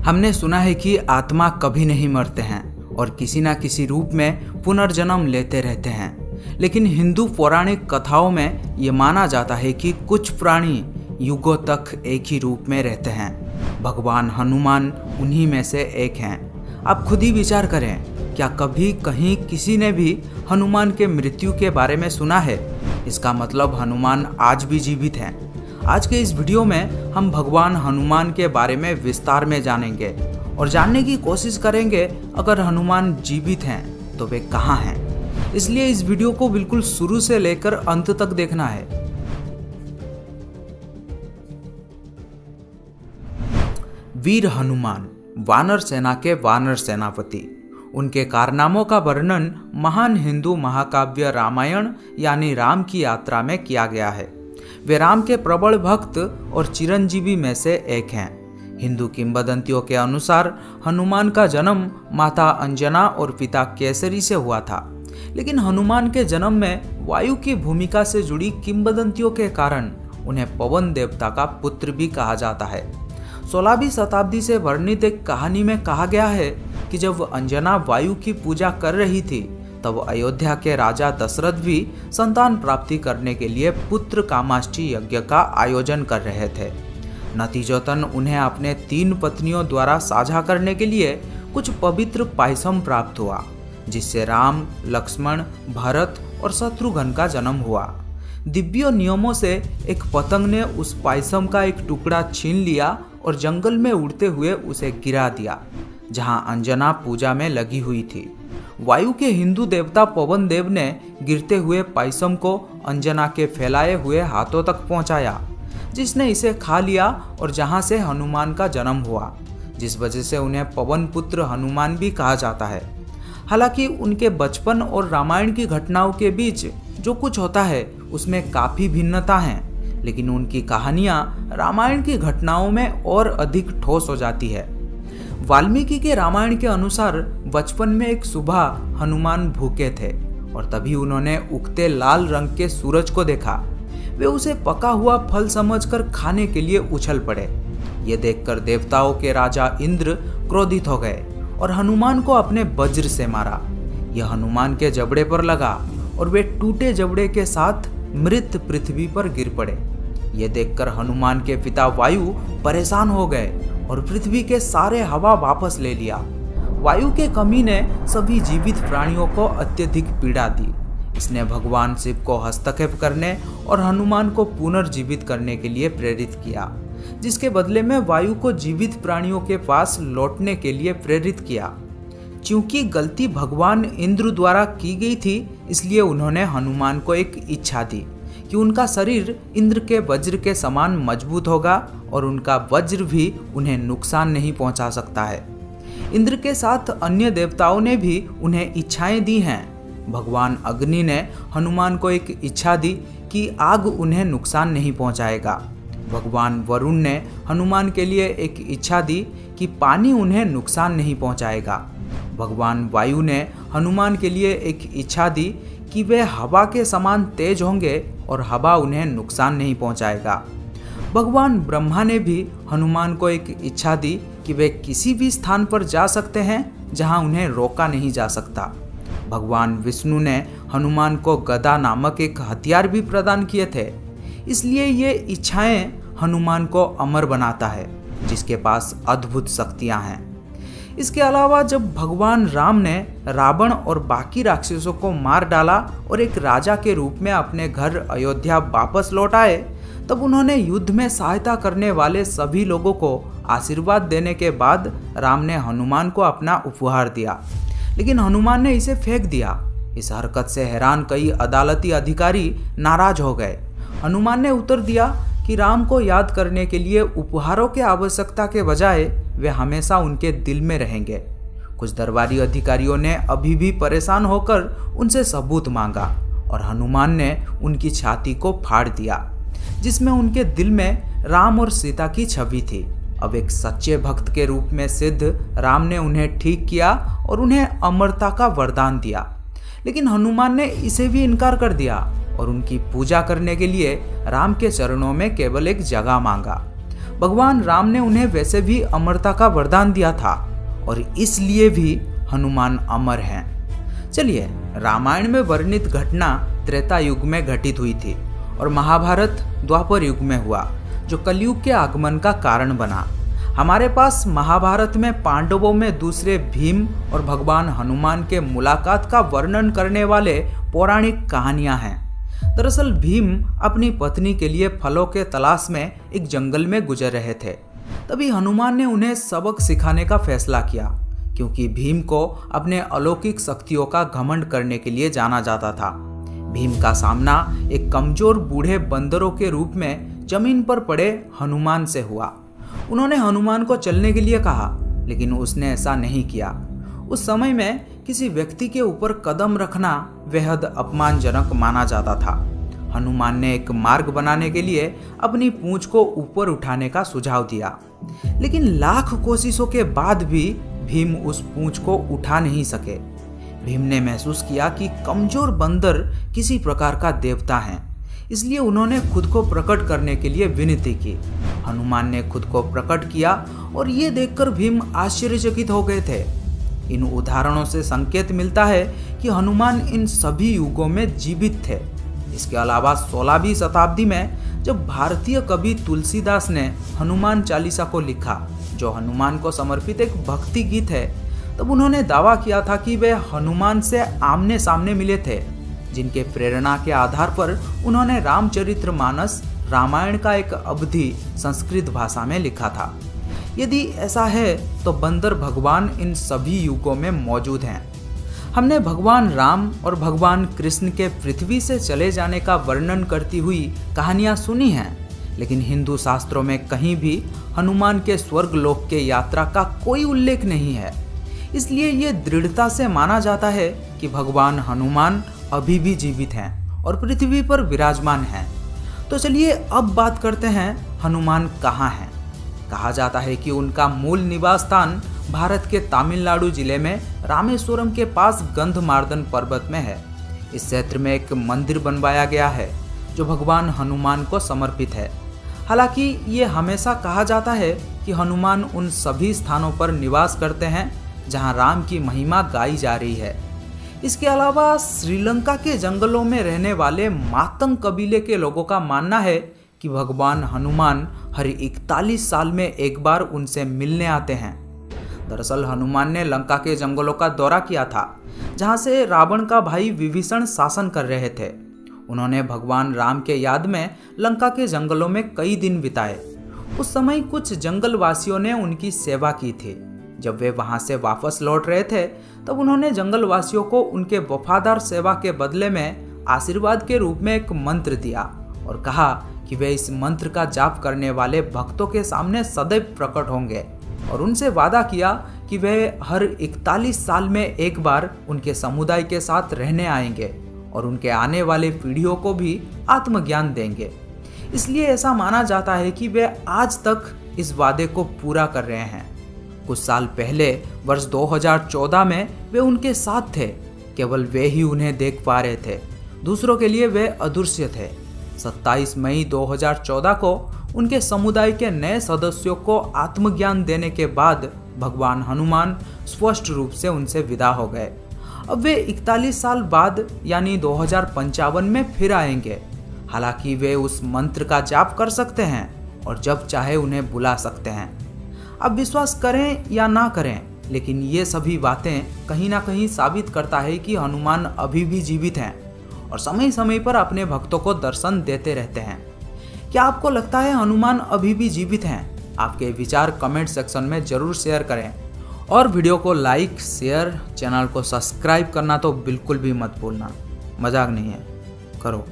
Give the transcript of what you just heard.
हमने सुना है कि आत्मा कभी नहीं मरते हैं और किसी न किसी रूप में पुनर्जन्म लेते रहते हैं। लेकिन हिंदू पौराणिक कथाओं में ये माना जाता है कि कुछ प्राणी युगों तक एक ही रूप में रहते हैं। भगवान हनुमान उन्हीं में से एक हैं। आप खुद ही विचार करें, क्या कभी कहीं किसी ने भी हनुमान के मृत्यु के बारे में सुना है? इसका मतलब हनुमान आज भी जीवित हैं। आज के इस वीडियो में हम भगवान हनुमान के बारे में विस्तार में जानेंगे और जानने की कोशिश करेंगे अगर हनुमान जीवित हैं तो वे कहाँ हैं। इसलिए इस वीडियो को बिल्कुल शुरू से लेकर अंत तक देखना है। वीर हनुमान, वानर सेना के वानर सेनापति। उनके कारनामों का वर्णन महान हिंदू महाकाव्य रामायण यानी राम की यात्रा में किया गया है। वे राम के प्रबल भक्त और चिरंजीवी में से एक हैं। हिंदू किंवदंतियों के अनुसार हनुमान का जन्म माता अंजना और पिता केसरी से हुआ था। लेकिन हनुमान के जन्म में वायु की भूमिका से जुड़ी किंवदंतियों के कारण उन्हें पवन देवता का पुत्र भी कहा जाता है। 16वीं शताब्दी से वर्णित एक कहानी में कहा गया है कि जब अंजना वायु की पूजा कर रही थी तब अयोध्या के राजा दशरथ भी संतान प्राप्ति करने के लिए पुत्र कामाष्टि यज्ञ का आयोजन कर रहे थे। नतीजतन उन्हें अपने 3 पत्नियों द्वारा साझा करने के लिए कुछ पवित्र पायसम प्राप्त हुआ, जिससे राम, लक्ष्मण, भरत और शत्रुघ्न का जन्म हुआ। दिव्य नियमों से एक पतंग ने उस पायसम का एक टुकड़ा छीन लिया और जंगल में उड़ते हुए उसे गिरा दिया, जहां अंजना पूजा में लगी हुई थी। वायु के हिंदू देवता पवन देव ने गिरते हुए पायसम को अंजना के फैलाए हुए हाथों तक पहुंचाया, जिसने इसे खा लिया और जहां से हनुमान का जन्म हुआ, जिस वजह से उन्हें पवन पुत्र हनुमान भी कहा जाता है। हालांकि उनके बचपन और रामायण की घटनाओं के बीच जो कुछ होता है उसमें काफ़ी भिन्नता है, लेकिन उनकी कहानियाँ रामायण की घटनाओं में और अधिक ठोस हो जाती है। वाल्मीकि के रामायण के अनुसार बचपन में एक सुबह हनुमान भूखे थे और तभी उन्होंने उगते लाल रंग के सूरज को देखा। वे उसे पका हुआ फल समझकर खाने के लिए उछल पड़े। ये देखकर देवताओं के राजा इंद्र क्रोधित हो गए और हनुमान को अपने वज्र से मारा। यह हनुमान के जबड़े पर लगा और वे टूटे जबड़े के साथ मृत पृथ्वी पर गिर पड़े। ये देखकर हनुमान के पिता वायु परेशान हो गए और पृथ्वी के सारे हवा वापस ले लिया। वायु के कमी ने सभी जीवित प्राणियों को अत्यधिक पीड़ा दी। इसने भगवान शिव को हस्तक्षेप करने और हनुमान को पुनर्जीवित करने के लिए प्रेरित किया, जिसके बदले में वायु को जीवित प्राणियों के पास लौटने के लिए प्रेरित किया। क्योंकि गलती भगवान इंद्र द्वारा की गई थी, इसलिए उन्होंने हनुमान को एक इच्छा दी कि उनका शरीर इंद्र के वज्र के समान मजबूत होगा और उनका वज्र भी उन्हें नुकसान नहीं पहुंचा सकता है। इंद्र के साथ अन्य देवताओं ने भी उन्हें इच्छाएं दी हैं। भगवान अग्नि ने हनुमान को एक इच्छा दी कि आग उन्हें नुकसान नहीं पहुंचाएगा। भगवान वरुण ने हनुमान के लिए एक इच्छा दी कि पानी उन्हें नुकसान नहीं पहुंचाएगा। भगवान वायु ने हनुमान के लिए एक इच्छा दी कि वे हवा के समान तेज होंगे और हवा उन्हें नुकसान नहीं पहुंचाएगा। भगवान ब्रह्मा ने भी हनुमान को एक इच्छा दी कि वे किसी भी स्थान पर जा सकते हैं जहां उन्हें रोका नहीं जा सकता। भगवान विष्णु ने हनुमान को गदा नामक एक हथियार भी प्रदान किए थे। इसलिए ये इच्छाएं हनुमान को अमर बनाता है, जिसके पास अद्भुत शक्तियां हैं। इसके अलावा जब भगवान राम ने रावण और बाकी राक्षसों को मार डाला और एक राजा के रूप में अपने घर अयोध्या वापस लौट आए, तब उन्होंने युद्ध में सहायता करने वाले सभी लोगों को आशीर्वाद देने के बाद राम ने हनुमान को अपना उपहार दिया, लेकिन हनुमान ने इसे फेंक दिया। इस हरकत से हैरान कई अदालती अधिकारी नाराज हो गए। हनुमान ने उत्तर दिया कि राम को याद करने के लिए उपहारों की आवश्यकता के बजाय वे हमेशा उनके दिल में रहेंगे। कुछ दरबारी अधिकारियों ने अभी भी परेशान होकर उनसे सबूत मांगा और हनुमान ने उनकी छाती को फाड़ दिया, जिसमें उनके दिल में राम और सीता की छवि थी। अब एक सच्चे भक्त के रूप में सिद्ध राम ने उन्हें ठीक किया और उन्हें अमरता का वरदान दिया। लेकिन हनुमान ने इसे भी इनकार कर दिया और उनकी पूजा करने के लिए राम के चरणों में केवल एक जगह मांगा। भगवान राम ने उन्हें वैसे भी अमरता का वरदान दिया था और इसलिए भी हनुमान अमर हैं। चलिए, रामायण में वर्णित घटना त्रेता युग में घटित हुई थी और महाभारत द्वापर युग में हुआ, जो कलयुग के आगमन का कारण बना। हमारे पास महाभारत में पांडवों में दूसरे भीम और भगवान हनुमान के मुलाकात का वर्णन करने वाले पौराणिक कहानियां हैं। दरअसल भीम अपनी पत्नी के लिए फलों के तलाश में एक जंगल में गुजर रहे थे। तभी हनुमान ने उन्हें सबक सिखाने का फैसला किया, क्योंकि भीम को अपने अलौकिक शक्तियों का घमंड करने के लिए जाना जाता था। भीम का सामना एक कमजोर बूढ़े बंदरों के रूप में जमीन पर पड़े हनुमान से हुआ। उन्होंने हनुमान को चलने के लिए कहा, लेकिन उसने ऐसा नहीं किया। उस समय में किसी व्यक्ति के ऊपर कदम रखना बेहद अपमानजनक माना जाता था। हनुमान ने एक मार्ग बनाने के लिए अपनी पूंछ को ऊपर उठाने का सुझाव दिया, लेकिन लाख कोशिशों के बाद भी भीम उस पूंछ को उठा नहीं सके। भीम ने महसूस किया कि कमजोर बंदर किसी प्रकार का देवता है, इसलिए उन्होंने खुद को प्रकट करने के लिए विनती की। हनुमान ने खुद को प्रकट किया और ये देखकर भीम आश्चर्यचकित हो गए थे। इन उदाहरणों से संकेत मिलता है कि हनुमान इन सभी युगों में जीवित थे। इसके अलावा 16वीं शताब्दी में जब भारतीय कवि तुलसीदास ने हनुमान चालीसा को लिखा, जो हनुमान को समर्पित एक भक्ति गीत है, तब उन्होंने दावा किया था कि वे हनुमान से आमने सामने मिले थे, जिनके प्रेरणा के आधार पर उन्होंने रामचरितमानस रामायण का एक अवधि संस्कृत भाषा में लिखा था। यदि ऐसा है तो बंदर भगवान इन सभी युगों में मौजूद हैं। हमने भगवान राम और भगवान कृष्ण के पृथ्वी से चले जाने का वर्णन करती हुई कहानियां सुनी हैं, लेकिन हिंदू शास्त्रों में कहीं भी हनुमान के स्वर्ग लोक के यात्रा का कोई उल्लेख नहीं है। इसलिए ये दृढ़ता से माना जाता है कि भगवान हनुमान अभी भी जीवित हैं और पृथ्वी पर विराजमान हैं। तो चलिए अब बात करते हैं हनुमान कहाँ हैं। कहा जाता है कि उनका मूल निवास स्थान भारत के तमिलनाडु जिले में रामेश्वरम के पास गंधमार्दन पर्वत में है। इस क्षेत्र में एक मंदिर बनवाया गया है जो भगवान हनुमान को समर्पित है। हालांकि ये हमेशा कहा जाता है कि हनुमान उन सभी स्थानों पर निवास करते हैं जहां राम की महिमा गाई जा रही है। इसके अलावा श्रीलंका के जंगलों में रहने वाले मातंग कबीले के लोगों का मानना है कि भगवान हनुमान हर 41 साल में एक बार उनसे मिलने आते हैं। दरअसल हनुमान ने लंका के जंगलों का दौरा किया था, जहां से रावण का भाई विभीषण शासन कर रहे थे। उन्होंने भगवान राम के याद में लंका के जंगलों में कई दिन बिताए। उस समय कुछ जंगलवासियों ने उनकी सेवा की थी। जब वे वहां से वापस लौट रहे थे, तब उन्होंने जंगलवासियों को उनके वफादार सेवा के बदले में आशीर्वाद के रूप में एक मंत्र दिया और कहा कि वे इस मंत्र का जाप करने वाले भक्तों के सामने सदैव प्रकट होंगे, और उनसे वादा किया कि वे हर 41 साल में एक बार उनके समुदाय के साथ रहने आएंगे और उनके आने वाले पीढ़ियों को भी आत्मज्ञान देंगे। इसलिए ऐसा माना जाता है कि वे आज तक इस वादे को पूरा कर रहे हैं। कुछ साल पहले वर्ष 2014 में वे उनके साथ थे, केवल वे ही उन्हें देख पा रहे थे, दूसरों के लिए वे अदृश्य थे। 27 मई 2014 को उनके समुदाय के नए सदस्यों को आत्मज्ञान देने के बाद भगवान हनुमान स्पष्ट रूप से उनसे विदा हो गए। अब वे 41 साल बाद यानी 2055 में फिर आएंगे। हालांकि वे उस मंत्र का जाप कर सकते हैं और जब चाहे उन्हें बुला सकते हैं। अब विश्वास करें या ना करें, लेकिन ये सभी बातें कहीं ना कहीं साबित करता है कि हनुमान अभी भी जीवित हैं और समय समय पर अपने भक्तों को दर्शन देते रहते हैं। क्या आपको लगता है हनुमान अभी भी जीवित हैं? आपके विचार कमेंट सेक्शन में जरूर शेयर करें और वीडियो को लाइक, शेयर, चैनल को सब्सक्राइब करना तो बिल्कुल भी मत भूलना। मजाक नहीं है, करो।